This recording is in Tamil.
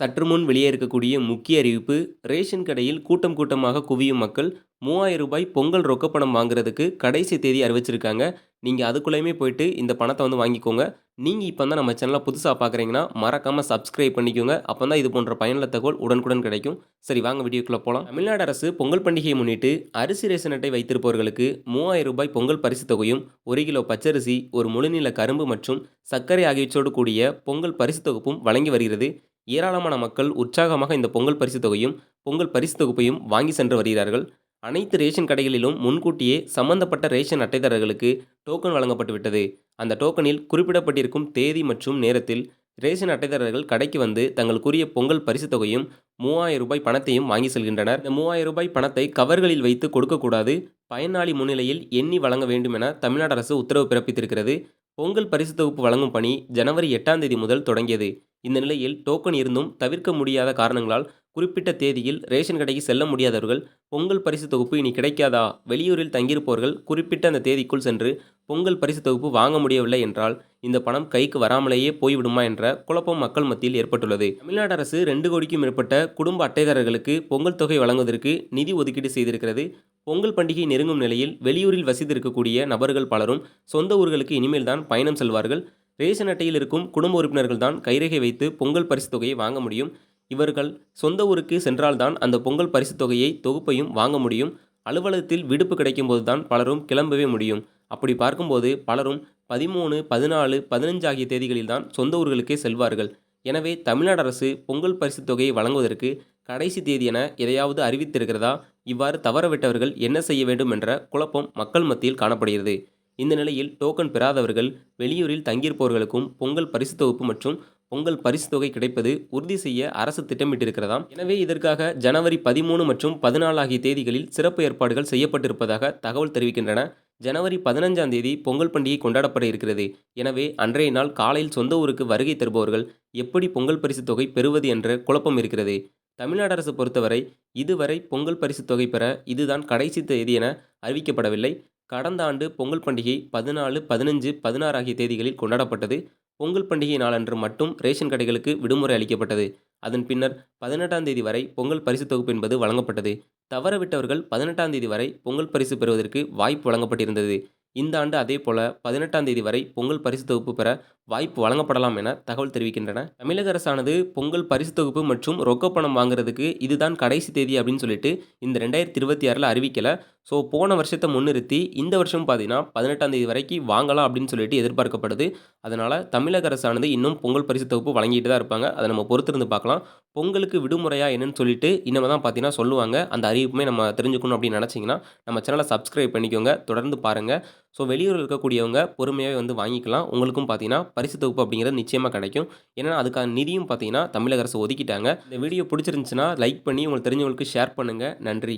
சற்று முன் வெளியே இருக்கக்கூடிய முக்கிய அறிவிப்பு. ரேஷன் கடையில் கூட்டம் கூட்டமாக குவியும் மக்கள் ரூ. 3000 பொங்கல் ரொக்கப்பணம் வாங்குறதுக்கு கடைசி தேதி அறிவிச்சிருக்காங்க. நீங்க அதுக்குள்ளயுமே போயிட்டு இந்த பணத்தை வாங்கிக்கோங்க. நீங்க இப்போ தான் நம்ம சேனலை புதுசாக பார்க்குறீங்கன்னா மறக்காம சப்ஸ்கிரைப் பண்ணிக்கோங்க. அப்போ தான் இது போன்ற பயனுள்ள தகவல் உடனுக்குடன் கிடைக்கும். சரி, வாங்க வீடியோக்குள்ள போகலாம். தமிழ்நாடு அரசு பொங்கல் பண்டிகையை முன்னிட்டு அரிசி ரேஷன் அட்டை வைத்திருப்பவர்களுக்கு ரூ. 3000 பொங்கல் பரிசு தொகையும், 1 கிலோ பச்சரிசி, ஒரு முழுநீள கரும்பு மற்றும் சர்க்கரை ஆகியவற்றோடு கூடிய பொங்கல் பரிசு தொகுப்பும் வழங்கி வருகிறது. ஏராளமான மக்கள் உற்சாகமாக இந்த பொங்கல் பரிசு தொகையும், பொங்கல் பரிசு தொகுப்பையும் வாங்கி சென்று வருகிறார்கள். அனைத்து ரேஷன் கடைகளிலும் முன்கூட்டியே சம்பந்தப்பட்ட ரேஷன் அட்டைதாரர்களுக்கு டோக்கன் வழங்கப்பட்டு விட்டது. அந்த டோக்கனில் குறிப்பிடப்பட்டிருக்கும் தேதி மற்றும் நேரத்தில் ரேஷன் அட்டைதாரர்கள் கடைக்கு வந்து தங்களுக்குரிய பொங்கல் பரிசு தொகையும், ரூ. 3000 பணத்தையும் வாங்கி செல்கின்றனர். இந்த ரூ. 3000 பணத்தை கவர்களில் வைத்து கொடுக்கக்கூடாது. பயனாளி முன்னிலையில் எண்ணி வழங்க வேண்டும் என தமிழ்நாடு அரசு உத்தரவு பிறப்பித்திருக்கிறது. பொங்கல் பரிசு தொகுப்பு வழங்கும் பணி ஜனவரி 8ஆம் தேதி முதல் தொடங்கியது. இந்த நிலையில் டோக்கன் இருந்தும் தவிர்க்க முடியாத காரணங்களால் குறிப்பிட்ட தேதியில் ரேஷன் கடைக்கு செல்ல முடியாதவர்கள் பொங்கல் பரிசு தொகுப்பு இனி கிடைக்காதா, வெளியூரில் தங்கியிருப்பவர்கள் குறிப்பிட்ட அந்த தேதிக்குள் சென்று பொங்கல் பரிசு தொகுப்பு வாங்க முடியவில்லை என்றால் இந்த பணம் கைக்கு வராமலேயே போய்விடுமா என்ற குழப்பம் மக்கள் மத்தியில் ஏற்பட்டுள்ளது. தமிழ்நாடு அரசு 2 கோடிக்கும் மேற்பட்ட குடும்ப அட்டைதாரர்களுக்கு பொங்கல் தொகை வழங்குவதற்கு நிதி ஒதுக்கீடு செய்திருக்கிறது. பொங்கல் பண்டிகை நெருங்கும் நிலையில் வெளியூரில் வசித்திருக்கக்கூடிய நபர்கள் பலரும் சொந்த ஊர்களுக்கு இனிமேல் தான் பயணம் செல்வார்கள். ரேஷன் அட்டையில் இருக்கும் குடும்ப உறுப்பினர்கள் தான் கைரேகை வைத்து பொங்கல் பரிசு தொகையை வாங்க முடியும். இவர்கள் சொந்த ஊருக்கு சென்றால்தான் அந்த பொங்கல் பரிசு தொகையை தொகுப்பையும் வாங்க முடியும். அலுவலகத்தில் விடுப்பு கிடைக்கும் போது தான் பலரும் கிளம்பவே முடியும். அப்படி பார்க்கும்போது பலரும் 13, 14, 15 ஆகிய தேதிகளில் தான் சொந்த ஊர்களுக்கே செல்வார்கள். எனவே தமிழ்நாடு அரசு பொங்கல் பரிசு தொகையை வழங்குவதற்கு கடைசி தேதி என எதையாவது அறிவித்திருக்கிறதா? இவ்வாறு தவறவிட்டவர்கள் என்ன செய்ய வேண்டும் என்ற குழப்பம் மக்கள் மத்தியில் காணப்படுகிறது. இந்த நிலையில் டோக்கன் பெறாதவர்கள் வெளியூரில் தங்கியிருப்பவர்களுக்கும் பொங்கல் பரிசு தொகுப்பு மற்றும் பொங்கல் பரிசு தொகை கிடைப்பது உறுதி செய்ய அரசு திட்டமிட்டிருக்கிறதாம். எனவே இதற்காக ஜனவரி 13 மற்றும் 14 ஆகிய தேதிகளில் சிறப்பு ஏற்பாடுகள் செய்யப்பட்டிருப்பதாக தகவல் தெரிவிக்கின்றன. ஜனவரி 15ஆம் தேதி பொங்கல் பண்டிகை கொண்டாடப்பட இருக்கிறது. எனவே அன்றைய நாள் காலையில் சொந்த ஊருக்கு வருகை தருபவர்கள் எப்படி பொங்கல் பரிசு தொகை பெறுவது என்ற குழப்பம் இருக்கிறது. தமிழ்நாடு அரசு பொறுத்தவரை இதுவரை பொங்கல் பரிசு தொகை பெற இதுதான் கடைசி தேதி என அறிவிக்கப்படவில்லை. கடந்த ஆண்டு பொங்கல் பண்டிகை 14, 15, 16 ஆகிய தேதிகளில் கொண்டாடப்பட்டது. பொங்கல் பண்டிகை நாளன்று மட்டும் ரேஷன் கடைகளுக்கு விடுமுறை அளிக்கப்பட்டது. அதன் பின்னர் 18ஆம் தேதி வரை பொங்கல் பரிசு தொகுப்பு என்பது வழங்கப்பட்டது. தவறவிட்டவர்கள் 18ஆம் தேதி வரை பொங்கல் பரிசு பெறுவதற்கு வாய்ப்பு வழங்கப்பட்டிருந்தது. இந்த ஆண்டு அதேபோல 18ஆம் தேதி வரை பொங்கல் பரிசு தொகுப்பு பெற வாய்ப்பு வழங்கப்படலாம் என தகவல் தெரிவிக்கின்றன. தமிழக அரசானது பொங்கல் பரிசு தொகுப்பு மற்றும் ரொக்கப்பணம் வாங்குறதுக்கு இதுதான் கடைசி தேதி அப்படின்னு சொல்லிட்டு இந்த 2026 அறிவிக்கல. ஸோ போன வருஷத்தை முன்னிறுத்தி இந்த வருஷம் பார்த்தீங்கன்னா 18ஆம் தேதி வரைக்கும் வாங்கலாம் அப்படின்னு சொல்லிட்டு எதிர்பார்க்கப்படுது. அதனால் தமிழக அரசானது இன்னும் பொங்கல் பரிசு தொகுப்பு வழங்கிட்டு தான் இருப்பாங்க. அதை நம்ம பொறுத்திருந்து பார்க்கலாம். பொங்கலுக்கு விடுமுறையா என்னன்னு சொல்லிட்டு இனிமே தான் பார்த்தீங்கன்னா சொல்லுவாங்க. அந்த அறிவிப்புமே நம்ம தெரிஞ்சுக்கணும் அப்படின்னு நினச்சிங்கன்னா நம்ம சேனலை சப்ஸ்கிரைப் பண்ணிக்கோங்க. தொடர்ந்து பாருங்கள். ஸோ வெளியூரில் இருக்கக்கூடியவங்க பொறுமையாகவே வாங்கிக்கலாம். உங்களுக்கும் பார்த்தீங்கன்னா பரிசு தொகுப்பு அப்படிங்கிறது நிச்சயமாக கிடைக்கும். ஏன்னா அதுக்கான நிதியும் பார்த்தீங்கன்னா தமிழக அரசு ஒதுக்கிட்டாங்க. இந்த வீடியோ பிடிச்சிருந்துச்சுன்னா லைக் பண்ணி உங்களுக்கு தெரிஞ்சவங்களுக்கு ஷேர் பண்ணுங்கள். நன்றி.